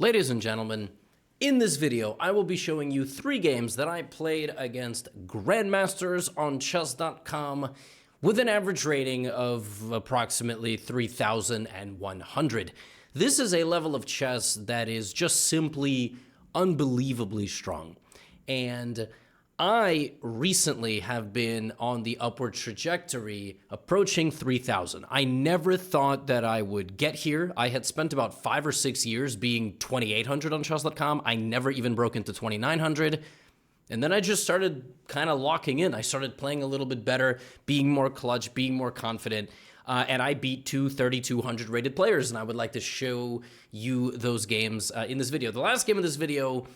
Ladies and gentlemen, in this video, I will be showing you 3 games that I played against grandmasters on chess.com with an average rating of approximately 3,100. This is a level of chess that is just simply unbelievably strong. And I recently have been on the upward trajectory approaching 3,000. I never thought that I would get here. I had spent about 5 or 6 years being 2,800 on chess.com. I never even broke into 2,900. And then I just started kind of locking in. I started playing a little bit better, being more clutch, being more confident. And I beat 3,200 rated players. And I would like to show you those games in this video. The last game of this video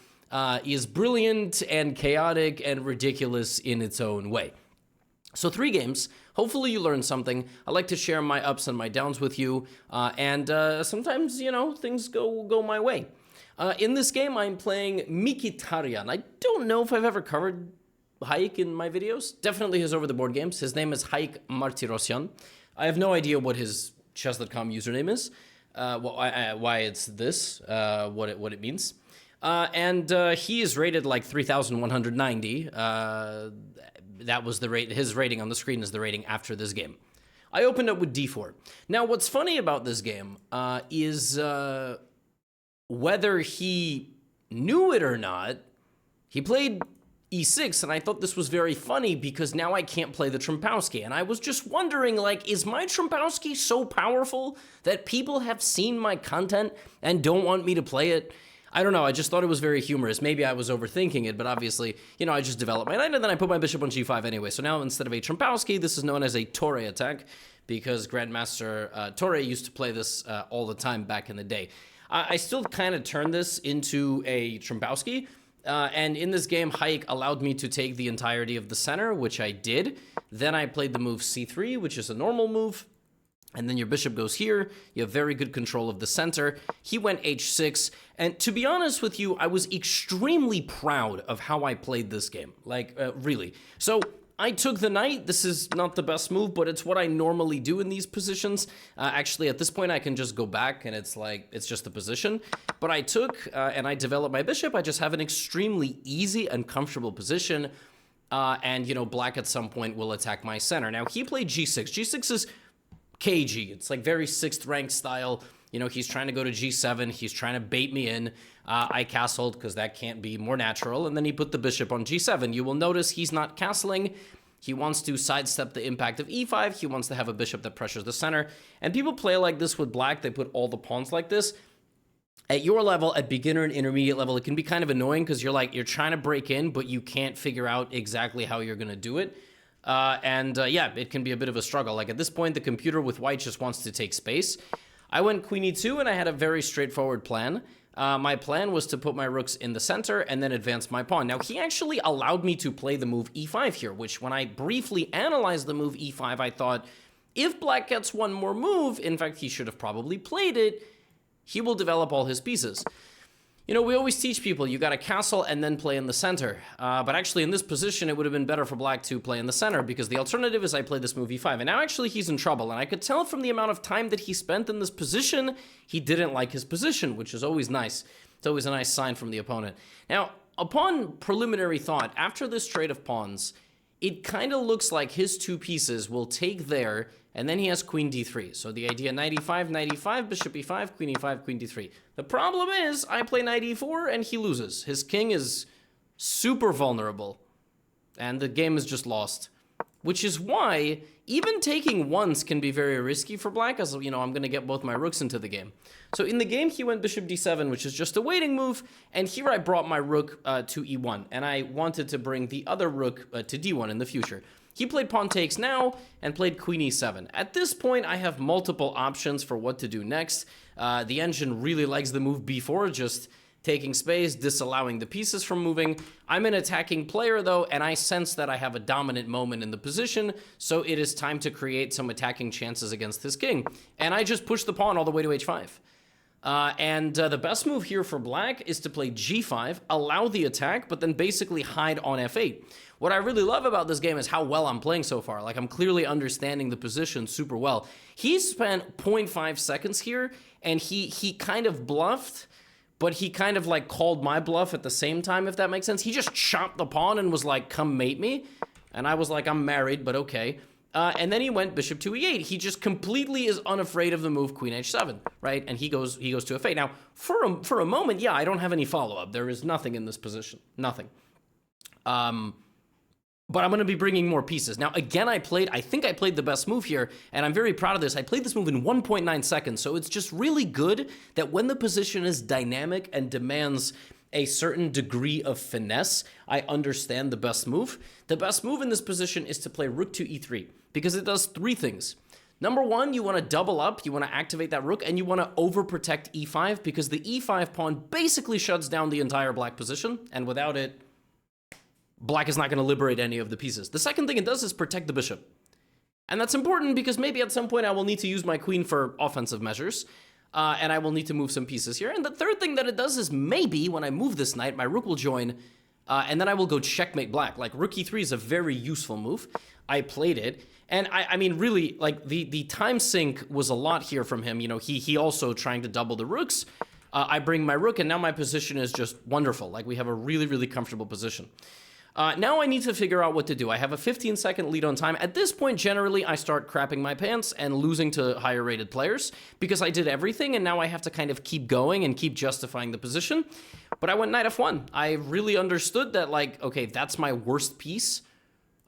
is brilliant and chaotic and ridiculous in its own way. So 3 games. Hopefully you learned something. I like to share my ups and my downs with you, and sometimes, you know, things go my way. In this game, I'm playing Mkhitaryan. I don't know if I've ever covered Hike in my videos. Definitely his over-the-board games. His name is Hike Martirosyan. I have no idea what his chess.com username is, why it's this, what it means. And he is rated like 3,190. That was the rate. His rating on the screen is the rating after this game. I opened up with d4. Now, what's funny about this game is whether he knew it or not, he played e6, and I thought this was very funny because now I can't play the Trompowsky. And I was just wondering, like, is my Trompowsky so powerful that people have seen my content and don't want me to play it? I don't know, I just thought it was very humorous. Maybe I was overthinking it, but obviously, you know, I just developed my knight and then I put my bishop on g5 anyway. So now instead of a Trompowsky, this is known as a Torre attack because Grandmaster Torre used to play this all the time back in the day. I still kind of turned this into a Trompowsky, and in this game, Hike allowed me to take the entirety of the center, which I did. Then I played the move c3, which is a normal move. And then your bishop goes here. You have very good control of the center. He went h6. And to be honest with you, I was extremely proud of how I played this game. Like, really. So I took the knight. This is not the best move, but it's what I normally do in these positions. Actually, at this point, I can just go back, and it's like, it's just the position. But I took, and I developed my bishop. I just have an extremely easy and comfortable position. And, you know, black at some point will attack my center. Now, he played g6. g6 is KG. It's like very 6th rank style. You know, he's trying to go to g7. He's trying to bait me in. I castled because that can't be more natural. And then he put the bishop on g7. You will notice he's not castling. He wants to sidestep the impact of e5. He wants to have a bishop that pressures the center. And people play like this with black. They put all the pawns like this. At your level, at beginner and intermediate level, it can be kind of annoying because you're trying to break in, but you can't figure out exactly how you're going to do it. Yeah, it can be a bit of a struggle. Like at this point, the computer with white just wants to take space. I went queen e2, and I had a very straightforward plan. My plan was to put my rooks in the center and then advance my pawn. Now, he actually allowed me to play the move e5 here, which when I briefly analyzed the move e5, I thought, if black gets one more move, in fact, he should have probably played it, he will develop all his pieces. You know, we always teach people you got to castle and then play in the center. But actually, in this position, it would have been better for black to play in the center because the alternative is I play this move e5. And now, actually, he's in trouble. And I could tell from the amount of time that he spent in this position, he didn't like his position, which is always nice. It's always a nice sign from the opponent. Now, upon preliminary thought, after this trade of pawns, it kind of looks like his 2 pieces will take there, and then he has queen d3. So the idea, knight e5, bishop e5, queen d3. The problem is, I play knight e4, and he loses. His king is super vulnerable, and the game is just lost. Which is why, even taking once can be very risky for black, as, you know, I'm going to get both my rooks into the game. So in the game, he went bishop d7, which is just a waiting move, and here I brought my rook to e1, and I wanted to bring the other rook to d1 in the future. He played pawn takes now and played queen e7. At this point, I have multiple options for what to do next. The engine really likes the move b4, just taking space, disallowing the pieces from moving. I'm an attacking player, though, and I sense that I have a dominant moment in the position, so it is time to create some attacking chances against this king. And I just push the pawn all the way to h5. The best move here for black is to play g5, allow the attack, but then basically hide on f8. What I really love about this game is how well I'm playing so far. Like, I'm clearly understanding the position super well. He spent 0.5 seconds here, and he kind of bluffed, but he kind of like called my bluff at the same time, if that makes sense. He just chopped the pawn and was like, come mate me. And I was like, I'm married, but okay. And then he went bishop to e8. He just completely is unafraid of the move queen h7, right? And he goes to f8. Now, for a moment, yeah, I don't have any follow-up. There is nothing in this position, nothing. But I'm going to be bringing more pieces. Now, again, I think I played the best move here, and I'm very proud of this. I played this move in 1.9 seconds, so it's just really good that when the position is dynamic and demands a certain degree of finesse, I understand the best move. The best move in this position is to play rook to e3, because it does three things. Number one, you want to double up, you want to activate that rook, and you want to overprotect e5, because the e5 pawn basically shuts down the entire black position, and without it, black is not going to liberate any of the pieces. The second thing it does is protect the bishop. And that's important because maybe at some point I will need to use my queen for offensive measures, and I will need to move some pieces here. And the third thing that it does is maybe when I move this knight, my rook will join, and then I will go checkmate black. Like, rook e3 is a very useful move. I played it, and I mean, really, like, the time sink was a lot here from him. You know, he also trying to double the rooks. I bring my rook, and now my position is just wonderful. Like, we have a really, really comfortable position. Now I need to figure out what to do. I have a 15-second lead on time. At this point, generally, I start crapping my pants and losing to higher-rated players because I did everything, and now I have to kind of keep going and keep justifying the position. But I went knight f1. I really understood that, like, okay, that's my worst piece.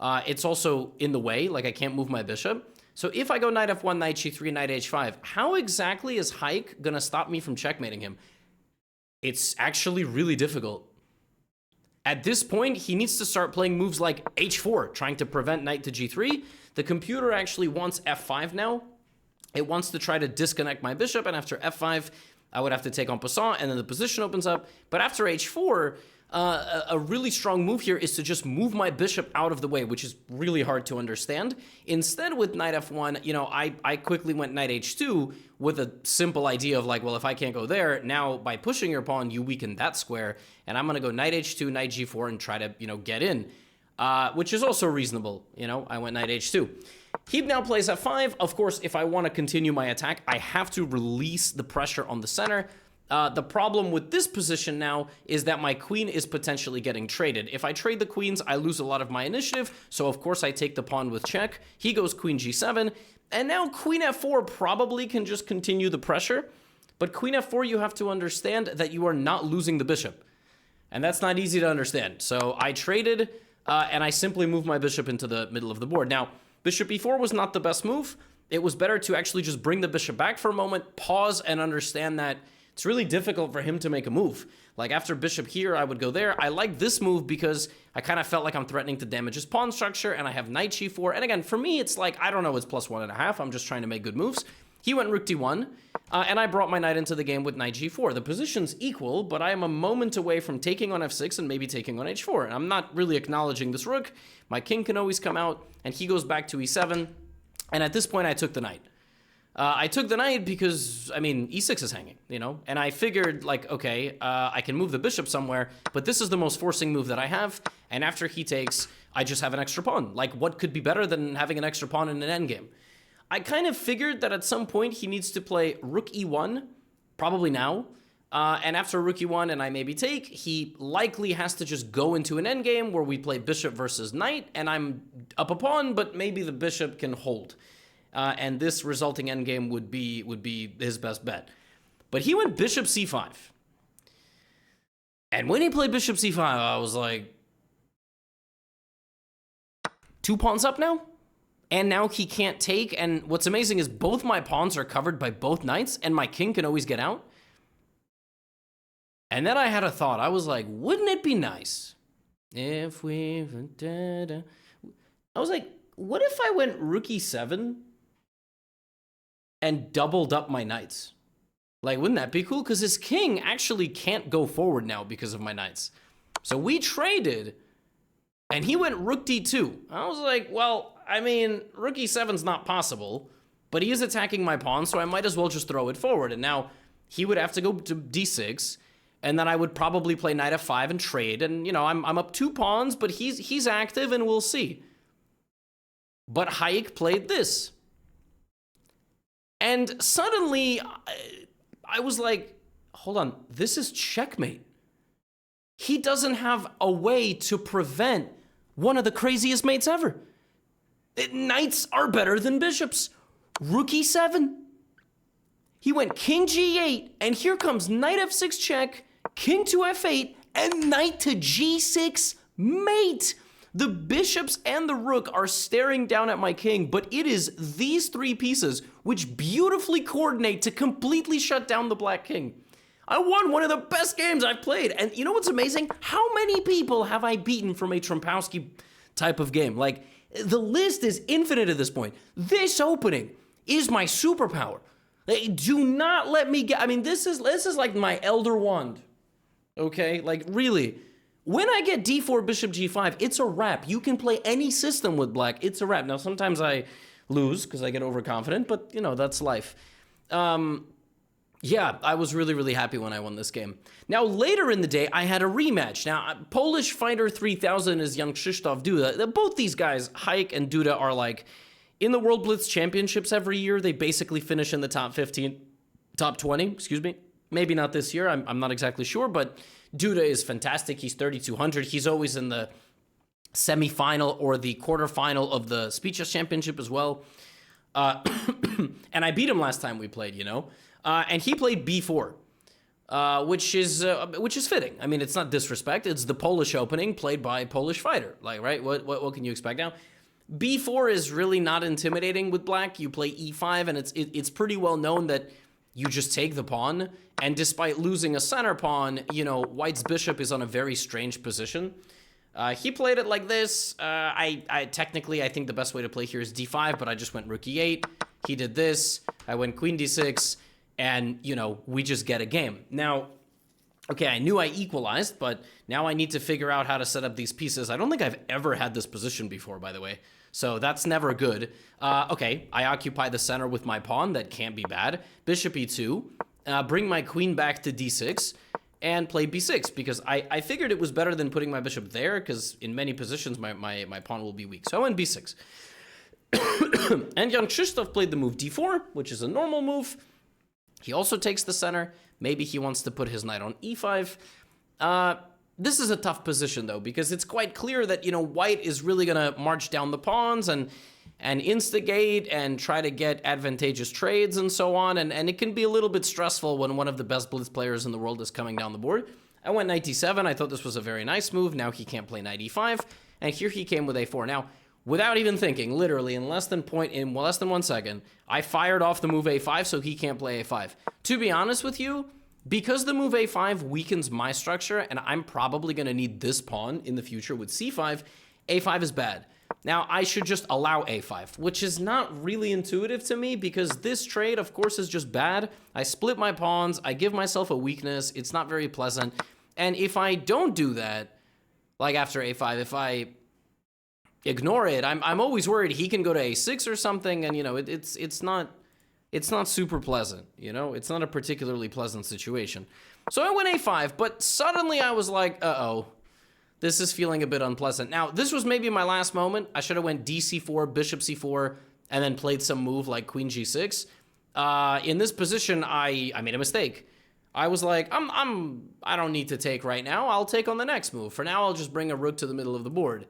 It's also in the way, like, I can't move my bishop. So if I go knight f1, knight g3, knight h5, how exactly is Hike gonna stop me from checkmating him? It's actually really difficult. At this point, he needs to start playing moves like h4, trying to prevent knight to g3. The computer actually wants f5 now. It wants to try to disconnect my bishop, and after f5, I would have to take en passant, and then the position opens up. But after h4, a really strong move here is to just move my bishop out of the way, which is really hard to understand. Instead, with knight f1, you know, I quickly went knight h2 with a simple idea of like, well, if I can't go there, now by pushing your pawn, you weaken that square, and I'm going to go knight h2, knight g4, and try to, you know, get in, which is also reasonable. You know, I went knight h2. He now plays f5. Of course, if I want to continue my attack, I have to release the pressure on the center. The problem with this position now is that my queen is potentially getting traded. If I trade the queens, I lose a lot of my initiative, so of course I take the pawn with check. He goes queen g7, and now queen f4 probably can just continue the pressure, but queen f4, you have to understand that you are not losing the bishop, and that's not easy to understand. So I traded, and I simply moved my bishop into the middle of the board. Now, bishop e4 was not the best move. It was better to actually just bring the bishop back for a moment, pause, and understand that it's really difficult for him to make a move. Like, after bishop here, I would go there. I like this move because I kind of felt like I'm threatening to damage his pawn structure, and I have knight g4. And again, for me, it's like, I don't know, it's +1.5. I'm just trying to make good moves. He went rook d1, and I brought my knight into the game with knight g4. The position's equal, but I am a moment away from taking on f6 and maybe taking on h4. And I'm not really acknowledging this rook. My king can always come out, and he goes back to e7. And at this point, I took the knight. I took the knight because, I mean, e6 is hanging, you know? And I figured, like, okay, I can move the bishop somewhere, but this is the most forcing move that I have. And after he takes, I just have an extra pawn. Like, what could be better than having an extra pawn in an endgame? I kind of figured that at some point he needs to play rook e1, probably now. And after rook e1 and I maybe take, he likely has to just go into an endgame where we play bishop versus knight, and I'm up a pawn, but maybe the bishop can hold. And this resulting endgame would be his best bet. But he went bishop c5. And when he played bishop c5, I was like, 2 pawns up now? And now he can't take, and what's amazing is both my pawns are covered by both knights, and my king can always get out. And then I had a thought. I was like, wouldn't it be nice if we... I was like, what if I went rook e7 and doubled up my knights? Like, wouldn't that be cool? Because his king actually can't go forward now because of my knights. So we traded, and he went rook d2. I was like, well, I mean, rook e7's not possible, but he is attacking my pawn, so I might as well just throw it forward. And now he would have to go to d6, and then I would probably play knight f5 and trade. And, you know, I'm up 2 pawns, but he's active, and we'll see. But Hike played this. And suddenly, I was like, hold on, this is checkmate. He doesn't have a way to prevent one of the craziest mates ever. Knights are better than bishops. Rook e7. He went king g8, and here comes knight f6 check, king to f8, and knight to g6 mate. The bishops and the rook are staring down at my king, but it is these three pieces which beautifully coordinate to completely shut down the black king. I won one of the best games I've played, and you know what's amazing? How many people have I beaten from a Trumpowski type of game? Like, the list is infinite at this point. This opening is my superpower. Do not let me get, I mean, this is like my Elder Wand, okay? Like, really. When I get d4, bishop g5, it's a wrap. You can play any system with black. It's a wrap. Now, sometimes I lose because I get overconfident, but, you know, that's life. Yeah, I was really, really happy when I won this game. Now, later in the day, I had a rematch. Now, Polish Fighter 3000 is Jan-Krzysztof Duda. Both these guys, Hike and Duda, are like, in the World Blitz Championships every year, they basically finish in the top 15, top 20, excuse me. Maybe not this year, I'm not exactly sure, but Duda is fantastic. He's 3,200. He's always in the semifinal or the quarterfinal of the Speeches Championship as well. And I beat him last time we played, you know. And he played b4, which is fitting. I mean, it's not disrespect. It's the Polish opening played by a Polish fighter. Like, right? What can you expect now? b4 is really not intimidating with black. You play e5, and it's pretty well known that you just take the pawn, and despite losing a center pawn, you know, white's bishop is on a very strange position. He played it like this. Technically, I think the best way to play here is d5, but I just went rook e8. He did this. I went queen d6, and, you know, we just get a game. Now, okay, I knew I equalized, but now I need to figure out how to set up these pieces. I don't think I've ever had this position before, by the way. So that's never good. Okay, I occupy the center with my pawn. That can't be bad. Bishop e2. Bring my queen back to d6 and play b6 because I figured it was better than putting my bishop there because in many positions my pawn will be weak. So I went b6. And Jan-Krzysztof played the move d4, which is a normal move. He also takes the center. Maybe he wants to put his knight on e5. This is a tough position, though, because it's quite clear that, you know, white is really going to march down the pawns and instigate and try to get advantageous trades and so on. And it can be a little bit stressful when one of the best blitz players in the world is coming down the board. I went knight d7. I thought this was a very nice move. Now he can't play knight e5. And here he came with a4. Now, without even thinking, literally in less than 1 second, I fired off the move a5 so he can't play a5. To be honest with you, because the move a5 weakens my structure, and I'm probably going to need this pawn in the future with c5, a5 is bad. Now, I should just allow a5, which is not really intuitive to me because this trade, of course, is just bad. I split my pawns. I give myself a weakness. It's not very pleasant. And if I don't do that, like after a5, if I ignore it, I'm always worried he can go to a6 or something, and, you know, it's not super pleasant, you know? It's not a particularly pleasant situation. So I went a5, but suddenly I was like, uh-oh, this is feeling a bit unpleasant. Now, this was maybe my last moment. I should have went dc4, bishop c4, and then played some move like queen g6. In this position, I made a mistake. I was like, I don't need to take right now. I'll take on the next move. For now, I'll just bring a rook to the middle of the board.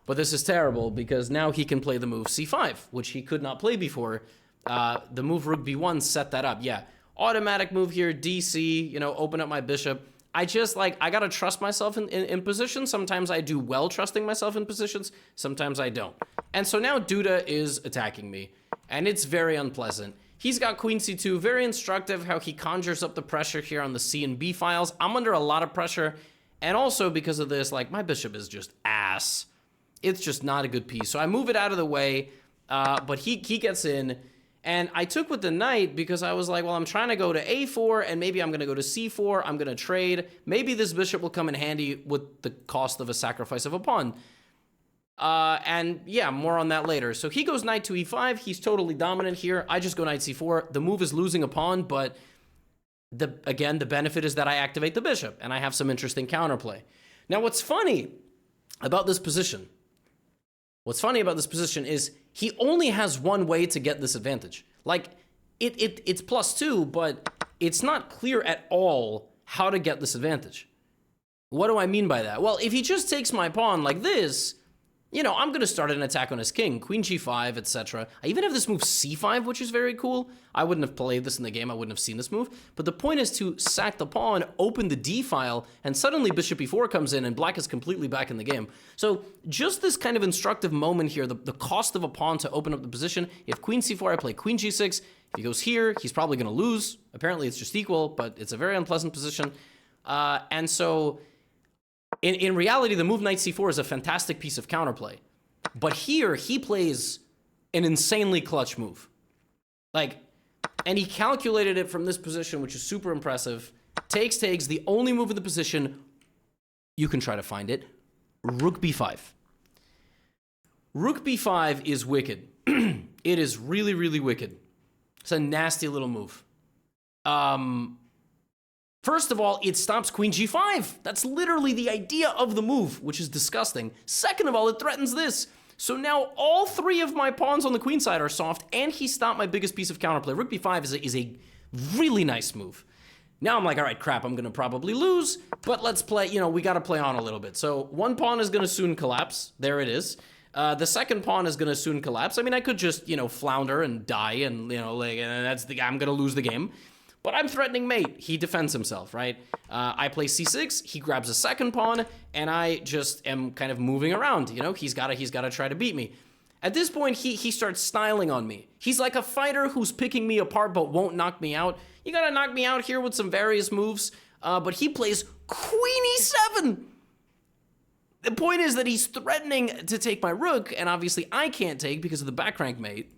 But this is terrible because now he can play the move c5, which he could not play before. The move rook b1 set that up. Yeah, automatic move here, dc, you know, open up my bishop. I gotta trust myself in positions. Sometimes I do well trusting myself in positions, sometimes I don't. And so now Duda is attacking me, and it's very unpleasant. He's got queen c2, very instructive how he conjures up the pressure here on the c and b files. I'm under a lot of pressure, and also because of this, like, my bishop is just ass. It's just not a good piece. So I move it out of the way, but he gets in. And I took with the knight because I was like, well, I'm trying to go to a4, and maybe I'm going to go to c4. I'm going to trade. Maybe this bishop will come in handy with the cost of a sacrifice of a pawn. And yeah, more on that later. So he goes knight to e5. He's totally dominant here. I just go knight c4. The move is losing a pawn, but again, the benefit is that I activate the bishop, and I have some interesting counterplay. Now, what's funny about this position is he only has one way to get this advantage. Like, it's +2, but it's not clear at all how to get this advantage. What do I mean by that? Well, if he just takes my pawn like this, you know, I'm going to start an attack on his king, queen g5, etc. I even have this move c5, which is very cool. I wouldn't have played this in the game. I wouldn't have seen this move. But the point is to sack the pawn, open the d file, and suddenly bishop e4 comes in, and black is completely back in the game. So just this kind of instructive moment here, the cost of a pawn to open up the position. If queen c4, I play queen g6. If he goes here, he's probably going to lose. Apparently, it's just equal, but it's a very unpleasant position. And so in reality, the move knight c4 is a fantastic piece of counterplay. But here, he plays an insanely clutch move. Like, and he calculated it from this position, which is super impressive. Takes, the only move in the position, you can try to find it, rook b5. Rook b5 is wicked. It is really, really wicked. It's a nasty little move. First of all, it stops queen g5. That's literally the idea of the move, which is disgusting. Second of all, it threatens this. So now all three of my pawns on the queen side are soft, and he stopped my biggest piece of counterplay. Rook b5 is a really nice move. Now I'm like, all right, crap, I'm going to probably lose, but let's play, you know, we got to play on a little bit. So one pawn is going to soon collapse. There it is. The second pawn is going to soon collapse. I mean, I could just, you know, flounder and die, and, you know, like, and I'm going to lose the game. But I'm threatening mate. He defends himself, right? I play c6, he grabs a second pawn, and I just am kind of moving around, you know? He's gotta try to beat me. At this point, he starts styling on me. He's like a fighter who's picking me apart but won't knock me out. You gotta knock me out here with some various moves, but he plays queen e7! The point is that he's threatening to take my rook, and obviously I can't take because of the back rank mate.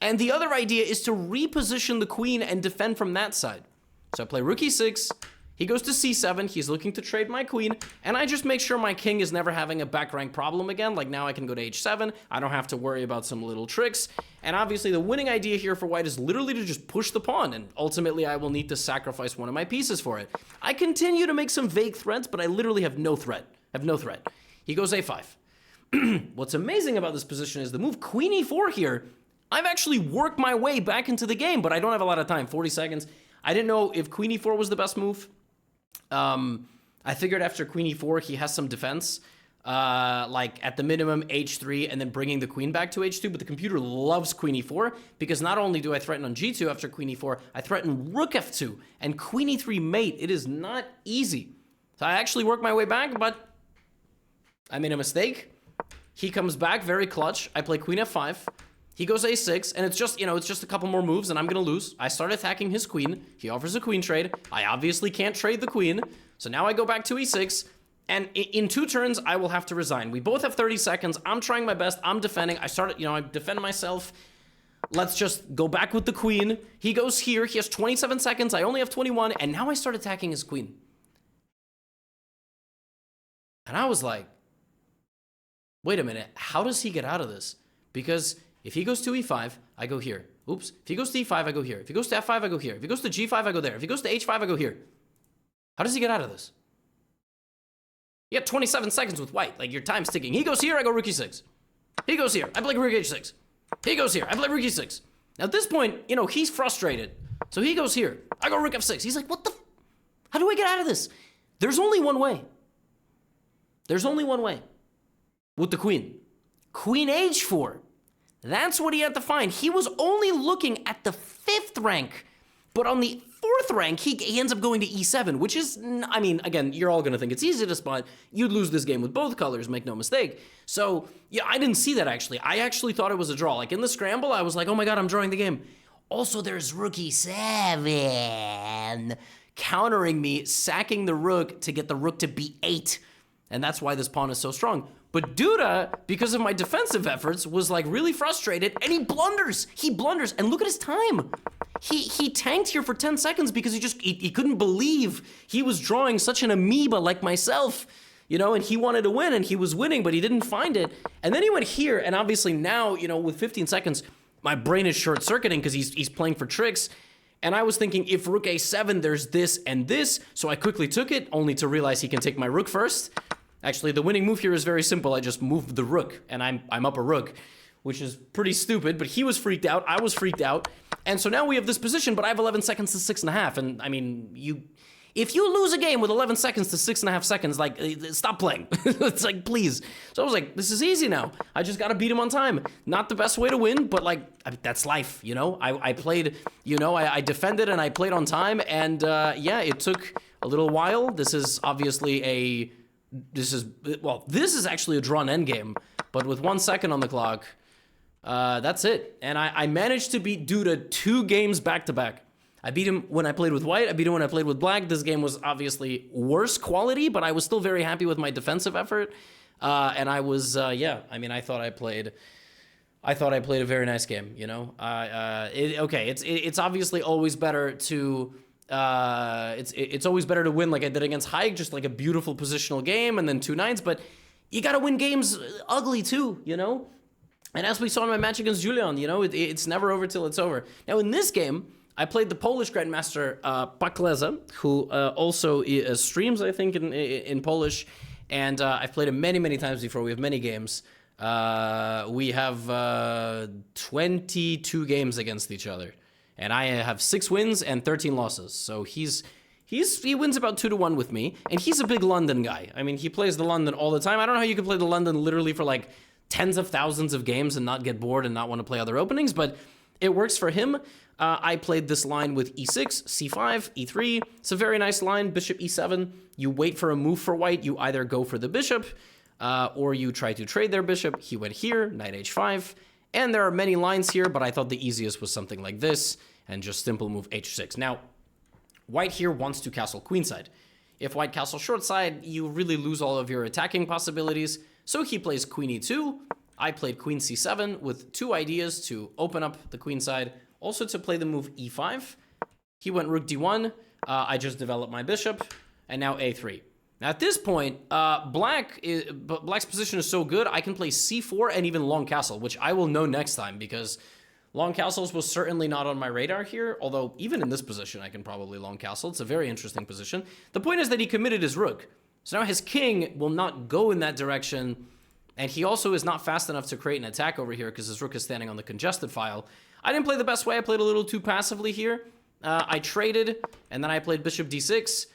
And the other idea is to reposition the queen and defend from that side. So I play rook e6, he goes to c7, he's looking to trade my queen, and I just make sure my king is never having a back rank problem again. Like now I can go to h7, I don't have to worry about some little tricks. And obviously the winning idea here for white is literally to just push the pawn, and ultimately I will need to sacrifice one of my pieces for it. I continue to make some vague threats, but I literally have no threat. He goes a5. What's amazing about this position is the move queen e4 here, I've actually worked my way back into the game, but I don't have a lot of time, 40 seconds. I didn't know if queen e4 was the best move. I figured after queen e4, he has some defense, like at the minimum h3 and then bringing the queen back to h2, but the computer loves queen e4 because not only do I threaten on g2 after queen e4, I threaten rook f2 and queen e3 mate. It is not easy. So I actually worked my way back, but I made a mistake. He comes back very clutch. I play queen f5. He goes a6, and it's just, you know, it's just a couple more moves, and I'm going to lose. I start attacking his queen. He offers a queen trade. I obviously can't trade the queen. So now I go back to e6, and in 2 turns, I will have to resign. We both have 30 seconds. I'm trying my best. I'm defending. I defend myself. Let's just go back with the queen. He goes here. He has 27 seconds. I only have 21, and now I start attacking his queen. And I was like, wait a minute. How does he get out of this? Because if he goes to e5, I go here. Oops. If he goes to e5, I go here. If he goes to f5, I go here. If he goes to g5, I go there. If he goes to h5, I go here. How does he get out of this? You have 27 seconds with white. Like, your time's ticking. He goes here, I go rook e6. He goes here, I play rook h6. He goes here, I play rook e6. Now, at this point, you know, he's frustrated. So he goes here. I go rook f6. He's like, what the? How do I get out of this? There's only one way. There's only one way. With the queen. Queen h4. That's what he had to find. He was only looking at the 5th rank, but on the 4th rank, he ends up going to e7, which is, I mean, again, you're all going to think it's easy to spot. You'd lose this game with both colors, make no mistake. So, yeah, I didn't see that, actually. I actually thought it was a draw. Like, in the scramble, I was like, oh my god, I'm drawing the game. Also, there's rook e7, countering me, sacking the rook to get the rook to b8. And that's why this pawn is so strong. But Duda, because of my defensive efforts, was like really frustrated, and he blunders. He blunders, and look at his time. He tanked here for 10 seconds because he couldn't believe he was drawing such an amoeba like myself, you know, and he wanted to win, and he was winning, but he didn't find it. And then he went here, and obviously now, you know, with 15 seconds, my brain is short-circuiting because he's playing for tricks. And I was thinking, if rook a7, there's this and this, so I quickly took it, only to realize he can take my rook first. Actually, the winning move here is very simple. I just moved the rook, and I'm up a rook, which is pretty stupid, but he was freaked out, I was freaked out, and so now we have this position, but I have 11 seconds to 6.5, and I mean, if you lose a game with 11 seconds to 6.5 seconds, like, stop playing. It's like, please. So I was like, this is easy now. I just gotta beat him on time. Not the best way to win, but like, that's life, you know? I played, you know, I defended and I played on time, and yeah, it took a little while. This is obviously this is actually a drawn endgame, but with 1 second on the clock, that's it. And I managed to beat Duda 2 games back-to-back. I beat him when I played with white, I beat him when I played with black. This game was obviously worse quality, but I was still very happy with my defensive effort. And I was, yeah, I mean, I thought I played a very nice game, you know? Okay, it's obviously always better to, it's always better to win like I did against Hike, just like a beautiful positional game and then 2 nines, but you gotta win games ugly too, you know? And as we saw in my match against Julian, you know, it's never over till it's over. Now in this game, I played the Polish Grandmaster Pakleza, who also streams, I think, in Polish, and I've played him many, many times before. We have many games. We have 22 games against each other, and I have 6 wins and 13 losses. So he wins about 2-1 with me, and he's a big London guy. I mean, he plays the London all the time. I don't know how you can play the London literally for like tens of thousands of games and not get bored and not want to play other openings, but it works for him. I played this line with e6, c5, e3. It's a very nice line, bishop e7. You wait for a move for white. You either go for the bishop or you try to trade their bishop. He went here, knight h5. And there are many lines here, but I thought the easiest was something like this and just simple move h6. Now, white here wants to castle queenside. If white castles short side, you really lose all of your attacking possibilities. So he plays queen e2. I played queen c7 with 2 ideas to open up the queen side. Also to play the move e5, he went rook d1, I just developed my bishop, and now a3. Now at this point, black's position is so good, I can play c4 and even long castle, which I will know next time, because long castles was certainly not on my radar here, although even in this position I can probably long castle. It's a very interesting position. The point is that he committed his rook, so now his king will not go in that direction, and he also is not fast enough to create an attack over here because his rook is standing on the congested file. I didn't play the best way. I played a little too passively here. I traded, and then I played bishop d6.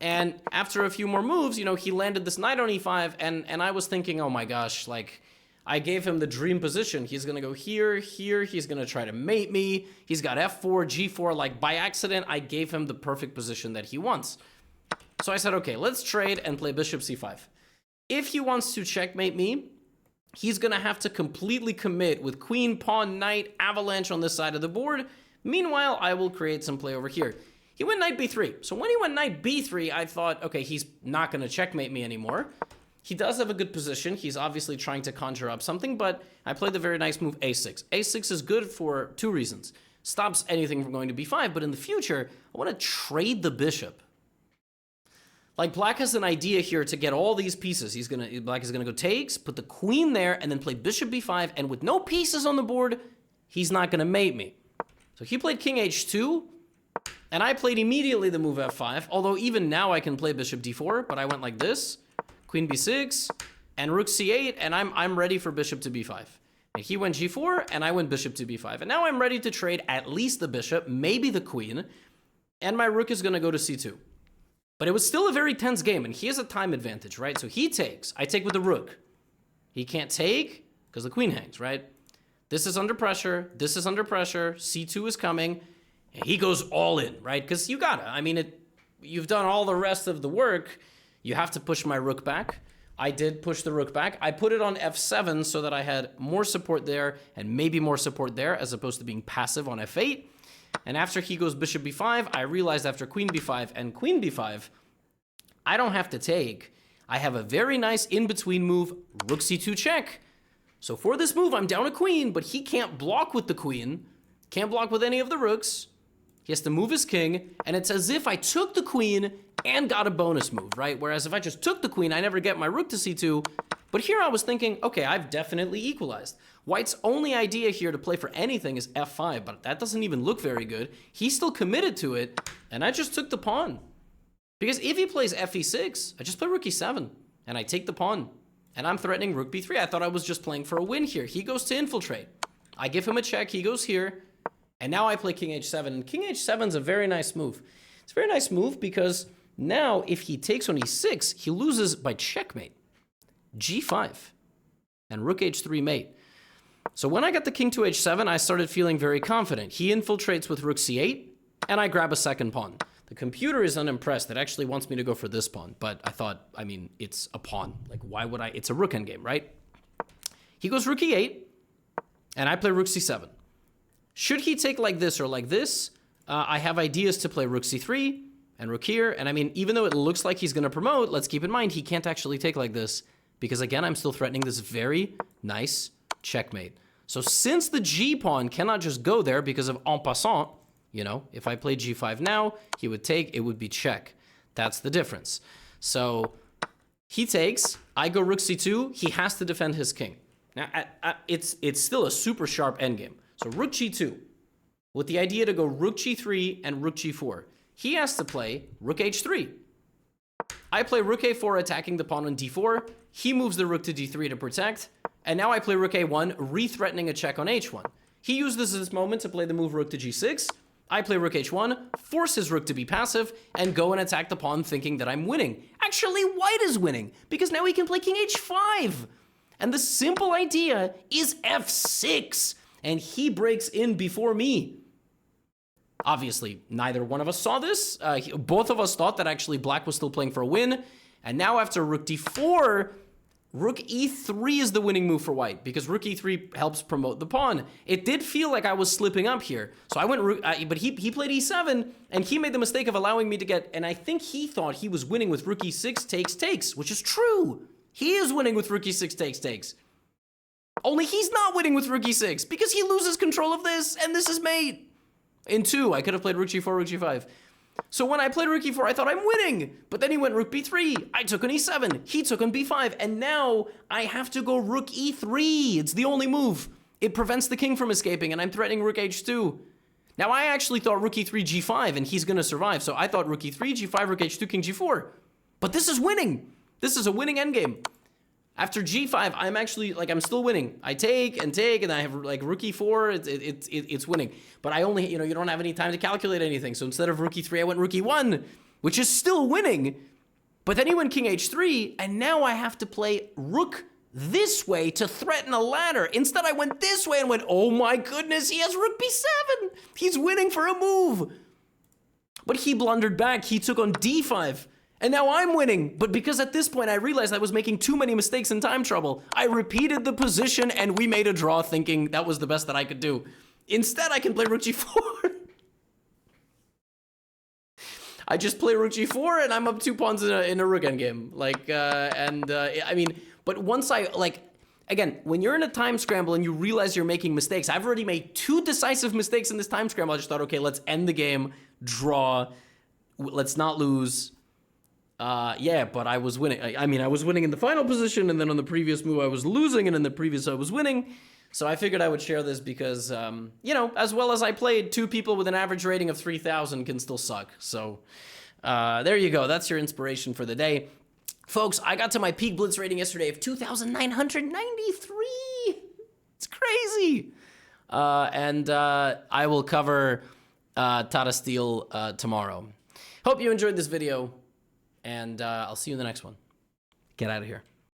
And after a few more moves, you know, he landed this knight on e5, and I was thinking, oh my gosh, like, I gave him the dream position. He's going to go here, here. He's going to try to mate me. He's got f4, g4. Like, by accident, I gave him the perfect position that he wants. So I said, okay, let's trade and play bishop c5. If he wants to checkmate me, he's going to have to completely commit with queen, pawn, knight, avalanche on this side of the board. Meanwhile, I will create some play over here. He went knight b3. So when he went knight b3, I thought, okay, he's not going to checkmate me anymore. He does have a good position. He's obviously trying to conjure up something, but I played the very nice move a6. a6 is good for 2 reasons. Stops anything from going to b5, but in the future, I want to trade the bishop. Like, black has an idea here to get all these pieces. Black is gonna go takes, put the queen there, and then play bishop b5, and with no pieces on the board, he's not gonna mate me. So he played king h2, and I played immediately the move f5, although even now I can play bishop d4, but I went like this, queen b6, and rook c8, and I'm ready for bishop to b5. And he went g4, and I went bishop to b5. And now I'm ready to trade at least the bishop, maybe the queen, and my rook is gonna go to c2. But it was still a very tense game, and he has a time advantage, right? So he takes. I take with the rook. He can't take because the queen hangs, right? This is under pressure. This is under pressure. c2 is coming. And he goes all in, right? Because you gotta. I mean, you've done all the rest of the work. You have to push my rook back. I did push the rook back. I put it on f7 so that I had more support there and maybe more support there as opposed to being passive on f8. And after he goes bishop b5, I realized after queen b5 and queen b5, I don't have to take. I have a very nice in-between move, rook c2 check. So for this move, I'm down a queen, but he can't block with the queen, can't block with any of the rooks. He has to move his king, and it's as if I took the queen and got a bonus move, right? Whereas if I just took the queen, I never get my rook to c2. But here I was thinking, okay, I've definitely equalized. White's only idea here to play for anything is f5, but that doesn't even look very good. He's still committed to it, and I just took the pawn. Because if he plays fe6, I just play rook e7, and I take the pawn. and I'm threatening rook b3. I thought I was just playing for a win here. He goes to infiltrate. I give him a check. He goes here. And now I play king h7. And king h7 is a very nice move. It's a very nice move because now if he takes on e6, he loses by checkmate. g5 and rook h3 mate. So when I got the king to h7, I started feeling very confident. He infiltrates with rook c8, and I grab a second pawn. The computer is unimpressed. It actually wants me to go for this pawn, but I thought, I mean, it's a pawn. Like, why would I? It's a rook endgame, right? He goes rook e8, and I play rook c7. Should he take like this or like this, I have ideas to play rook c3 and rook here. And I mean, even though it looks like he's going to promote, let's keep in mind he can't actually take like this because, again, I'm still threatening this very nice checkmate. So since the g pawn cannot just go there because of en passant, you know, if I play g5 now, he would take, it would be check. That's the difference. So he takes, I go rook c2, he has to defend his king. Now, it's still a super sharp endgame. So rook g2, with the idea to go rook g3 and rook g4. He has to play rook h3. I play rook a4 attacking the pawn on d4. He moves the rook to d3 to protect. And now I play rook a1, re-threatening a check on h1. He uses this moment to play the move rook to g6. I play rook h1, force his rook to be passive, and go and attack the pawn thinking that I'm winning. Actually, white is winning, because now he can play king h5. And the simple idea is f6. And he breaks in before me. Obviously, neither one of us saw this. Both of us thought that actually black was still playing for a win. And now after rook d4, rook e3 is the winning move for white because rook e3 helps promote the pawn. It did feel like I was slipping up here. So I went rook, but he played e7 and he made the mistake of allowing me to get, and I think he thought he was winning with rook e6 takes, which is true. He is winning with rook e6 takes. Only he's not winning with rook e6 because he loses control of this, and this is mate. In 2, I could have played rook g4, rook g5. So when I played rook e4, I thought I'm winning, but then he went rook b3. I took on e7. He took on b5, and now I have to go rook e3. It's the only move. It prevents the king from escaping, and I'm threatening rook h2. Now I actually thought rook e3, g5, and he's gonna survive. So I thought rook e3, g5, rook h2, king g4. But this is winning. This is a winning endgame. After g5, I'm actually, like, I'm still winning. I take, and I have, like, rook e4, it's winning. But I only, you know, you don't have any time to calculate anything. So instead of rook e3, I went rook e1, which is still winning. But then he went king h3, and now I have to play rook this way to threaten a ladder. Instead, I went this way and went, oh my goodness, he has rook b7. He's winning for a move. But he blundered back. He took on d5. And now I'm winning, but because at this point I realized I was making too many mistakes in time trouble, I repeated the position and we made a draw thinking that was the best that I could do. Instead, I can play rook g4. I just play rook g4 and I'm up 2 pawns in a rook endgame. Like, I mean, but once I, like, again, when you're in a time scramble and you realize you're making mistakes, I've already made 2 decisive mistakes in this time scramble. I just thought, okay, let's end the game, draw, let's not lose. Yeah, but I was winning. I mean, I was winning in the final position, and then on the previous move I was losing, and in the previous I was winning. So I figured I would share this because, you know, as well as I played, 2 people with an average rating of 3,000 can still suck. So there you go. That's your inspiration for the day. Folks, I got to my peak blitz rating yesterday of 2,993. It's crazy. And I will cover Tata Steel tomorrow. Hope you enjoyed this video. And I'll see you in the next one. Get out of here.